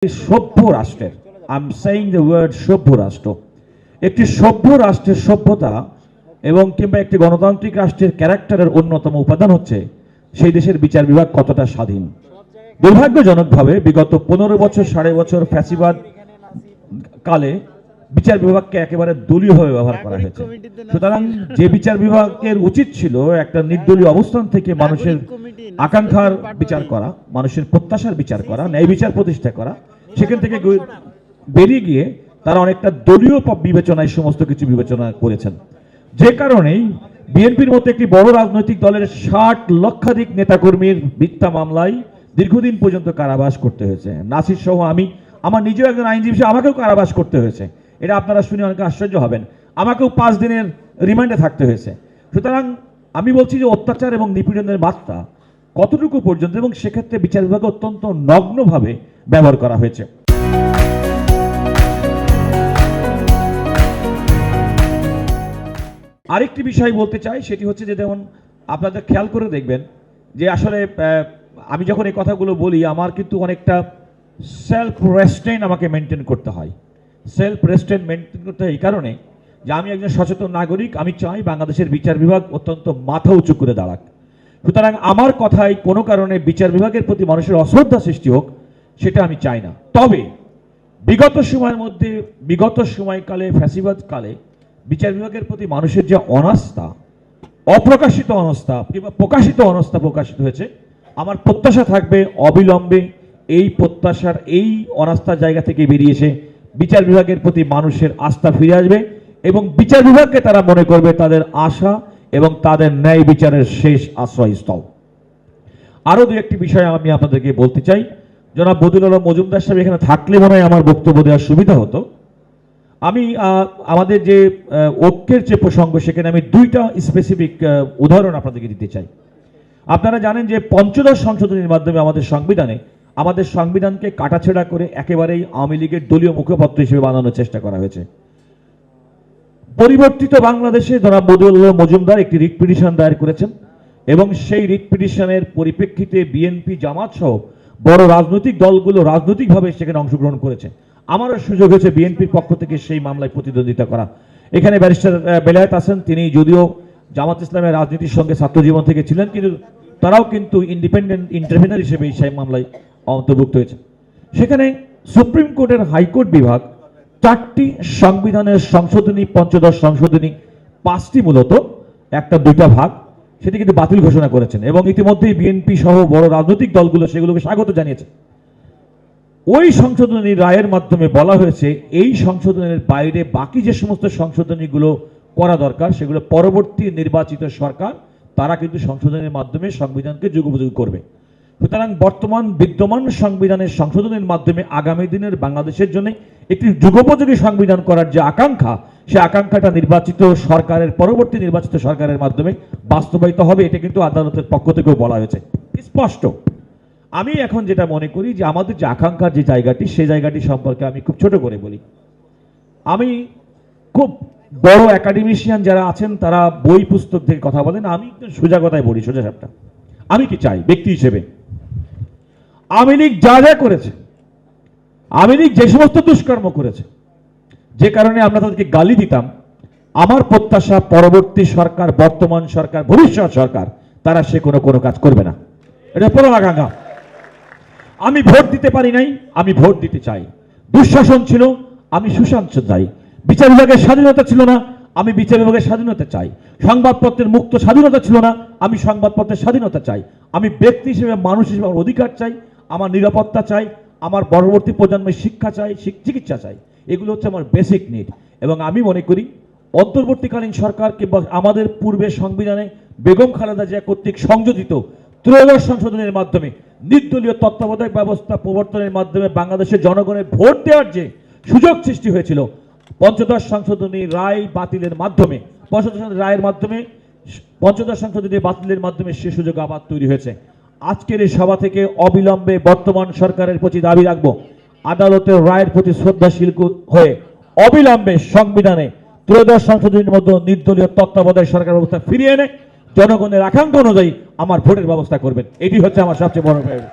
সভ্য রাষ্ট্রের I am saying the word সভ্য রাষ্ট্র, একটি সভ্য রাষ্ট্রের সভ্যতা এবং কিংবা একটি গণতান্ত্রিক রাষ্ট্রের ক্যারেক্টারের অন্যতম উপাদান হচ্ছে সেই দেশের বিচার বিভাগ কতটা স্বাধীন। দুর্ভাগ্যজনকভাবে বিগত 15 বছর 6.5 বছর ফ্যাসিবাদ কালে বিচার বিভাগকে একেবারে দলীয়ভাবে ব্যবহার করা হয়েছে। সুতরাং যে বিচার বিভাগের উচিত ছিল একটা নির্দলীয় অবস্থান থেকে মানুষের আকাঙ্ক্ষার বিচার করা, মানুষের প্রত্যাশার বিচার করা, ন্যায় বিচার প্রতিষ্ঠা করা, সেখান থেকে বেরিয়ে গিয়ে তারা অনেকটা দলীয় বিবেচনায় সমস্ত কিছু বিবেচনা করেছেন। যে কারণেই বিএনপির মতো একটি বড় রাজনৈতিক দলের 60 লক্ষাধিক নেতাকর্মীর মিথ্যা মামলায় দীর্ঘদিন পর্যন্ত কারাবাস করতে হয়েছে। নাসির সহ আমি, আমার নিজেও একজন আইনজীবী, আমাকেও কারাবাস করতে হয়েছে। এটা আপনারা শুনে অনেকে আশ্চর্য হবেন, আমাকেও 5 দিনের রিমান্ডে থাকতে হয়েছে। সুতরাং আমি বলছি যে অত্যাচার এবং নিপীড়নের মাত্রা কতটুকু পর্যন্ত, এবং সেক্ষেত্রে বিচার বিভাগে অত্যন্ত নগ্নভাবে ব্যবহার করা হয়েছে। আরেকটি বিষয় বলতে চাই, সেটি হচ্ছে যে যেমন আপনাদের খেয়াল করে দেখবেন যে আসলে আমি যখন এই কথাগুলো বলি আমার কিন্তু অনেকটা সেলফ রেস্ট্রেইন আমাকে মেনটেন করতে হয়। সেলফ রেস্ট্রেইন মেনটেন করতে হয় এই কারণে যে আমি একজন সচেতন নাগরিক, আমি চাই বাংলাদেশের বিচার বিভাগ অত্যন্ত মাথা উঁচু করে দাঁড়াক। সুতরাং আমার কথায় কোনো কারণে বিচার বিভাগের প্রতি মানুষের অশ্রদ্ধা সৃষ্টি হোক, সেটা আমি চাই না। তবে বিগত সময়ের মধ্যে, বিগত সময়কালে ফ্যাসিবাদ কালে বিচার বিভাগের প্রতি মানুষের যে অনাস্থা, অপ্রকাশিত অনাস্থা কিংবা প্রকাশিত অনাস্থা প্রকাশিত হয়েছে, আমার প্রত্যাশা থাকবে অবিলম্বে এই প্রত্যাশার, এই অনাস্থার জায়গা থেকে বেরিয়ে এসে বিচার বিভাগের প্রতি মানুষের আস্থা ফিরে আসবে এবং বিচার বিভাগকে তারা মনে করবে তাদের আশা এবং তাদের ন্যায় বিচারের শেষ আশ্রয়স্থল। আরও দু একটি বিষয় আমি আপনাদেরকে বলতে চাই। জনাব বদিউল আলম মজুমদার সাহেব এখানে থাকলে মনে হয় আমার বক্তব্য দেওয়ার সুবিধা হতো। আমি আমাদের যে ঐক্যের যে প্রসঙ্গ, সেখানে আমি 2টা স্পেসিফিক উদাহরণ আপনাদেরকে দিতে চাই। আপনারা জানেন যে 15 সংশোধনীর মাধ্যমে আমাদের সংবিধানকে কাটাছেড়া করে একেবারেই আওয়ামী লীগের দলীয় মুখপাত্র হিসেবে বানানোর চেষ্টা করা হয়েছে। পরিবর্তিত বাংলাদেশে জনাব বদিউল আলম মজুমদার একটি রিট পিটিশন দায়ের করেছেন এবং সেই রিট পিটিশনের পরিপ্রেক্ষিতে বিএনপি, জামাত সহ বড় রাজনৈতিক দলগুলো রাজনৈতিকভাবে সেখানে অংশগ্রহণ করেছে। আমারও সুযোগ হয়েছে বিএনপির পক্ষ থেকে সেই মামলায় প্রতিদ্বন্দ্বিতা করা। এখানে ব্যারিস্টার বেলায়েত আছেন, তিনি যদিও জামাত ইসলামের রাজনীতির সঙ্গে ছাত্রজীবন থেকে ছিলেন, কিন্তু তারাও কিন্তু ইন্ডিপেন্ডেন্ট ইন্টারভিনার হিসেবে এই সেই মামলায় অন্তর্ভুক্ত হয়েছে। সেখানে সুপ্রিম কোর্টের হাইকোর্ট বিভাগ 4টি সংবিধানের সংশোধনী, পঞ্চদশ সংশোধনী, 5টি মূলত, 1-2টা ভাগ, সেটি কিন্তু বাতিল ঘোষণা করেছেন এবং ইতিমধ্যেই বিএনপি সহ বড় রাজনৈতিক দলগুলো সেগুলোকে স্বাগত জানিয়েছে। ওই সংশোধনী রায়ের মাধ্যমে বলা হয়েছে এই সংশোধনের বাইরে বাকি যে সমস্ত সংশোধনীগুলো করা দরকার সেগুলো পরবর্তী নির্বাচিত সরকার তারা কিন্তু সংশোধনের মাধ্যমে সংবিধানকে যুগোপযোগী করবে। সুতরাং বর্তমান বিদ্যমান সংবিধানের সংশোধনের মাধ্যমে আগামী দিনের বাংলাদেশের জন্য একটি যুগোপযোগী সংবিধান করার যে আকাঙ্ক্ষা, সে আকাঙ্ক্ষাটা নির্বাচিত সরকারের, পরবর্তী নির্বাচিত সরকারের মাধ্যমে বাস্তবায়িত হবে। এটা কিন্তু আদালতের পক্ষ থেকেও বলা হয়েছে স্পষ্ট। আমি এখন যেটা মনে করি যে আমাদের যে আকাঙ্ক্ষার যে জায়গাটি, সেই জায়গাটি সম্পর্কে আমি খুব ছোট করে বলি। আমি খুব বড় একাডেমিশিয়ান যারা আছেন তারা বই পুস্তক থেকে কথা বলেন, আমি সোজা কথায় বলি, সোজা সাপটা। আমি কি চাই ব্যক্তি হিসেবে, আওয়ামী লীগ যা যা করেছে, আওয়ামী লীগ যে সমস্ত দুষ্কর্ম করেছে, যে কারণে আমরা তাদেরকে গালি দিতাম, আমার প্রত্যাশা পরবর্তী সরকার, বর্তমান সরকার, ভবিষ্যৎ সরকার, তারা সে কোনো কাজ করবে না। এটা পরম আকাঙ্ক্ষা। আমি ভোট দিতে পারি নাই, আমি ভোট দিতে চাই। দুঃশাসন ছিল, আমি সুশাসন চাই। বিচার বিভাগের স্বাধীনতা ছিল না, আমি বিচার বিভাগের স্বাধীনতা চাই। সংবাদপত্রের মুক্ত স্বাধীনতা ছিল না, আমি সংবাদপত্রের স্বাধীনতা চাই। আমি ব্যক্তি হিসেবে, মানুষ হিসেবে আমার অধিকার চাই, আমার নিরাপত্তা চাই, আমার পরবর্তী প্রজন্মের শিক্ষা চাই, চিকিৎসা চাই। এগুলো হচ্ছে আমার বেসিক নিড। এবং আমি মনে করি অন্তর্বর্তীকালীন সরকার কিংবা আমাদের পূর্বের সংবিধানে বেগম খালেদা জিয়া কর্তৃক সংযোজিত 13 সংশোধনের মাধ্যমে নির্দলীয় তত্ত্বাবধায়ক ব্যবস্থা প্রবর্তনের মাধ্যমে বাংলাদেশের জনগণের ভোট দেওয়ার যে সুযোগ সৃষ্টি হয়েছিল, 15 সংশোধনী রায় বাতিলের মাধ্যমে, 15 রায়ের মাধ্যমে, 15 সংশোধনী বাতিলের মাধ্যমে সে সুযোগ আবার তৈরি হয়েছে। আজকের এই সভা থেকে অবিলম্বে বর্তমান সরকারের প্রতি দাবি রাখব, আদালতের রায়ের প্রতি শ্রদ্ধাশীল হয়ে অবিলম্বে সংবিধানে 13 সংশোধনীর মধ্যে নির্দলীয় তত্ত্বাবধায়ক সরকার ব্যবস্থা ফিরিয়ে এনে জনগণের আকাঙ্ক্ষা অনুযায়ী আমার ভোটের ব্যবস্থা করবেন। এটি হচ্ছে আমার সবচেয়ে বড় প্রায়োরিটি।